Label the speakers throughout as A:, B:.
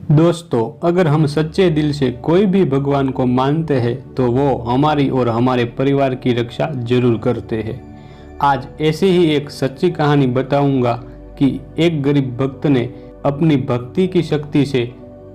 A: दोस्तों, अगर हम सच्चे दिल से कोई भी भगवान को मानते हैं तो वो हमारी और हमारे परिवार की रक्षा जरूर करते हैं। आज ऐसी ही एक सच्ची कहानी बताऊंगा कि एक गरीब भक्त ने अपनी भक्ति की शक्ति से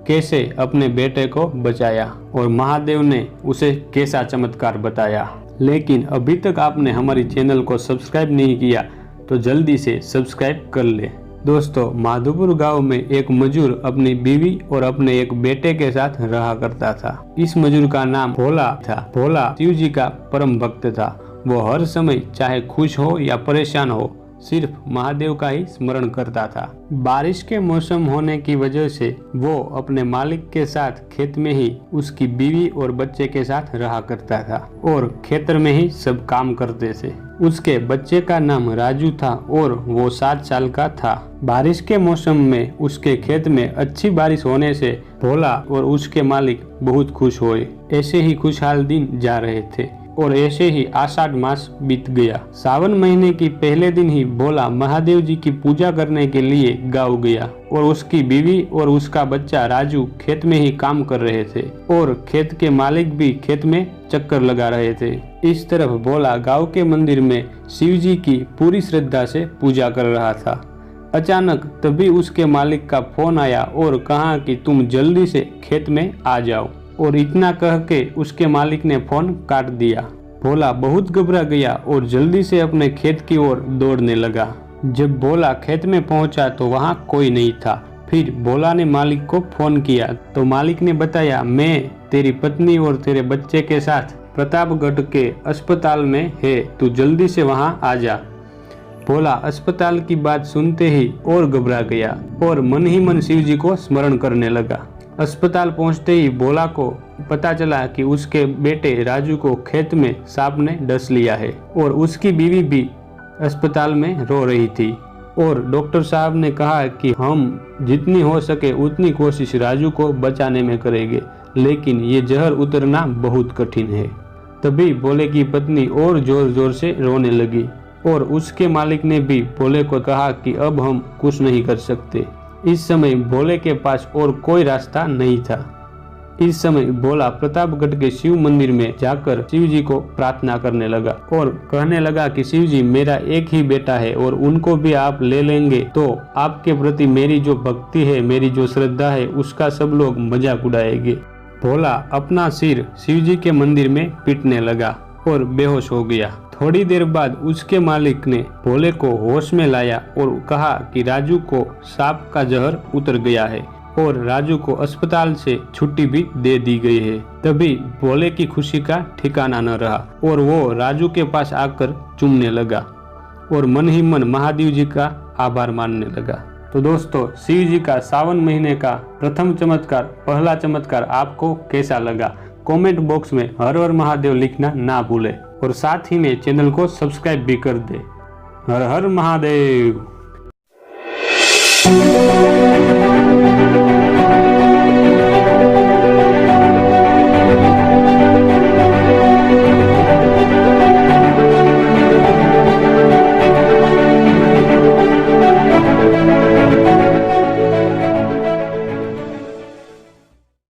A: कैसे अपने बेटे को बचाया और महादेव ने उसे कैसा चमत्कार बताया। लेकिन अभी तक आपने हमारी चैनल को सब्सक्राइब नहीं किया तो जल्दी से सब्सक्राइब कर ले। दोस्तों, माधोपुर गांव में एक मजदूर अपनी बीवी और अपने एक बेटे के साथ रहा करता था। इस मजदूर का नाम भोला था। भोला शिव जी का परम भक्त था। वो हर समय चाहे खुश हो या परेशान हो सिर्फ महादेव का ही स्मरण करता था। बारिश के मौसम होने की वजह से वो अपने मालिक के साथ खेत में ही उसकी बीवी और बच्चे के साथ रहा करता था और खेतर में ही सब काम करते थे। उसके बच्चे का नाम राजू था और वो 7 साल का था। बारिश के मौसम में उसके खेत में अच्छी बारिश होने से भोला और उसके मालिक बहुत खुश हुए। ऐसे ही खुशहाल दिन जा रहे थे और ऐसे ही आषाढ़ मास बीत गया। सावन महीने की पहले दिन ही भोला महादेव जी की पूजा करने के लिए गाँव गया और उसकी बीवी और उसका बच्चा राजू खेत में ही काम कर रहे थे और खेत के मालिक भी खेत में चक्कर लगा रहे थे। इस तरफ भोला गांव के मंदिर में शिव जी की पूरी श्रद्धा से पूजा कर रहा था। अचानक तभी उसके मालिक का फोन आया और कहा कि तुम जल्दी से खेत में आ जाओ, और इतना कह के उसके मालिक ने फोन काट दिया। भोला बहुत घबरा गया और जल्दी से अपने खेत की ओर दौड़ने लगा। जब भोला खेत में पहुंचा तो वहां कोई नहीं था। फिर भोला ने मालिक को फोन किया तो मालिक ने बताया, मैं तेरी पत्नी और तेरे बच्चे के साथ प्रतापगढ़ के अस्पताल में है, तू जल्दी से वहां आ जा। भोला अस्पताल की बात सुनते ही और घबरा गया और मन ही मन शिव जी को स्मरण करने लगा। अस्पताल पहुंचते ही भोला को पता चला कि उसके बेटे राजू को खेत में सांप ने डस लिया है और उसकी बीवी भी अस्पताल में रो रही थी और डॉक्टर साहब ने कहा कि हम जितनी हो सके उतनी कोशिश राजू को बचाने में करेंगे, लेकिन ये जहर उतरना बहुत कठिन है। तभी भोले की पत्नी और जोर जोर से रोने लगी और उसके मालिक ने भी भोले को कहा कि अब हम कुछ नहीं कर सकते। इस समय भोले के पास और कोई रास्ता नहीं था। इस समय भोला प्रतापगढ़ के शिव मंदिर में जाकर शिव जी को प्रार्थना करने लगा और कहने लगा कि शिव जी, मेरा एक ही बेटा है और उनको भी आप ले लेंगे तो आपके प्रति मेरी जो भक्ति है, मेरी जो श्रद्धा है, उसका सब लोग मजाक उड़ाएंगे। भोला अपना सिर शिव जी के मंदिर में पीटने लगा और बेहोश हो गया। थोड़ी देर बाद उसके मालिक ने भोले को होश में लाया और कहा कि राजू को सांप का जहर उतर गया है और राजू को अस्पताल से छुट्टी भी दे दी गई है। तभी भोले की खुशी का ठिकाना न रहा और वो राजू के पास आकर चूमने लगा और मन ही मन महादेव जी का आभार मानने लगा। तो दोस्तों, शिव जी का सावन महीने का प्रथम चमत्कार, पहला चमत्कार आपको कैसा लगा? कमेंट बॉक्स में हर हर महादेव लिखना ना भूले और साथ ही में चैनल को सब्सक्राइब भी कर दे। हर हर महादेव।